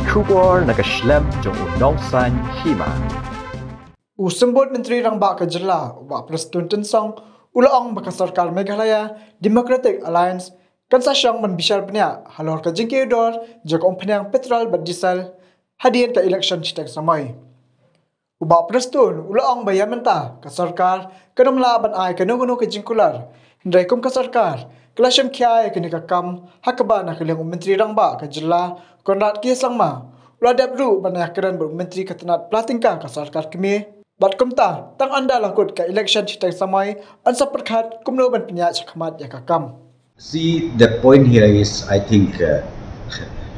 Kubor nakaslem jong unongsan Hima. Usembut Menteri Rangba Kajela, Wak Presiden Tensong, Ulaong baka Sorkar Meghalaya Democratic Alliance, kansa Shong man Bishar penya, Halor ka jingki udor, jokong penyang Petrol berdisel, Hadien ka Ilekshon citek samay. Ubak Presiden, Ulaong bayan mentah, ka Sorkar, kanamla ban ay kanunguno ka jingkular, hindray kum ka Sorkar, kelasyon kiay kanikakam, hakaba na kaliang Menteri Rangba Kajela, konrat kisang ma, uladap ru banayakaran ber Menteri Ketenat Platingka ka Sorkar kemi, Bat kumta, tang anda langkut ke election citek samai, ansa perkhat kumno ban penyat cakamat yakakam. See, the point here is, I think,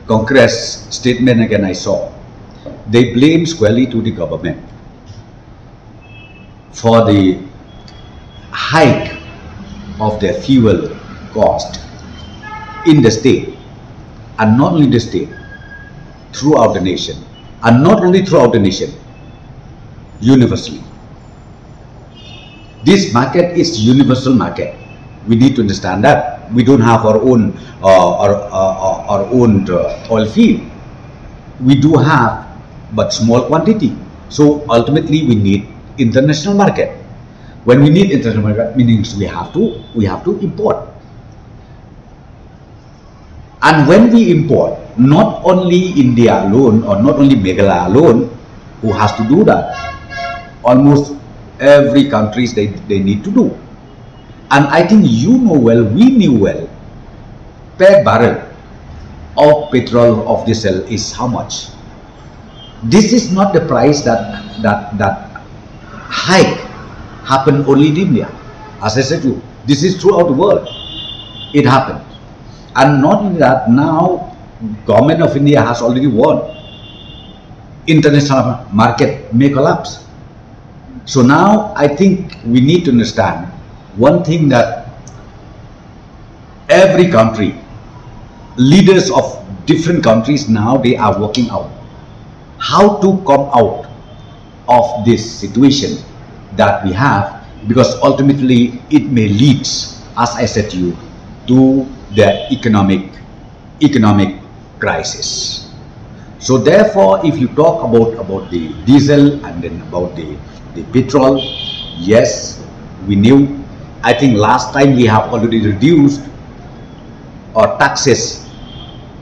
Congress statement again I saw. They blame squarely to the government for the hike of their fuel cost in the state, and not only the state, throughout the nation, and not only throughout the nation, universally. This market is universal market. We need to understand that. We don't have our own oil field. We do have, but small quantity. So ultimately, we need international market. When we need international market, means we have to import. And when we import, not only India alone or not only Meghalaya alone who has to do that. Almost every countries they need to do. And I think you know well, we knew well, per barrel of petrol of diesel is how much. This is not the price that hike happened only in India. As I said to you, this is throughout the world. It happened. And not only that, now government of India has already warned international market may collapse. So now I think we need to understand one thing, that every country, leaders of different countries now, they are working out how to come out of this situation that we have, because ultimately it may lead, as I said to you, to the economic crisis. So therefore, if you talk about the diesel and then about the petrol, yes, we knew. I think last time we have already reduced our taxes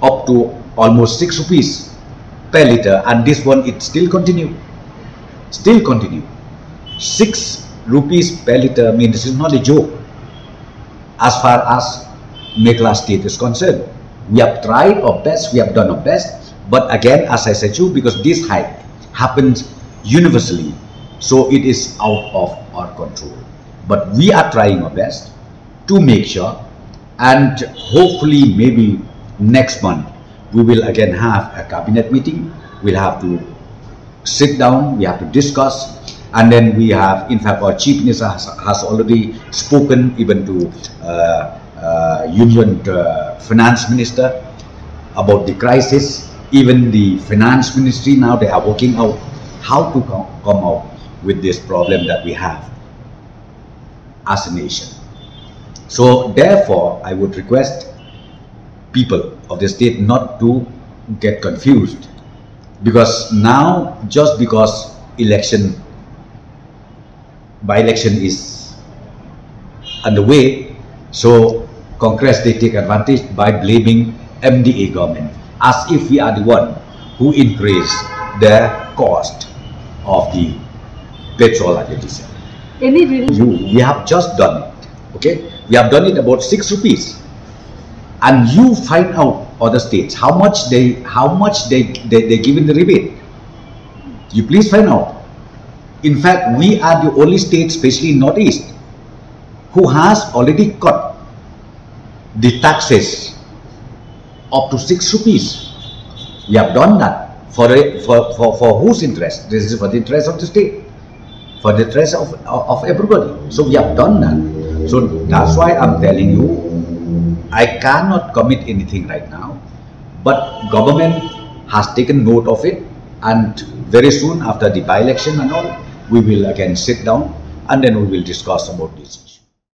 up to almost 6 rupees per liter, and this one it still continue. 6 rupees per liter means this is not a joke as far as Meghalaya state is concerned. We have tried our best, we have done our best, but again, as I said to you, because this hike happens universally, so it is out of our control. But we are trying our best to make sure, and hopefully maybe next month we will again have a cabinet meeting. We'll have to sit down, we have to discuss, and then we have, in fact, our chief minister has already spoken even to Union finance minister about the crisis. Even the finance ministry now, they are working out how to come out with this problem that we have as a nation. So therefore, I would request people of the state not to get confused, because now, just because by-election is underway, so Congress, they take advantage by blaming MDA government as if we are the one who increased the cost of the petrol and the diesel. We have just done it, okay? We have done it about 6 rupees, and you find out other states how much they give in the rebate. You please find out. In fact, we are the only state, especially in Northeast, who has already cut the taxes up to 6 rupees. We have done that for whose interest? This is for the interest of the state, for the interest of everybody. So we have done that. So that's why I'm telling you, I cannot commit anything right now, but government has taken note of it, and very soon after the by-election and all, we will again sit down and then we will discuss about this.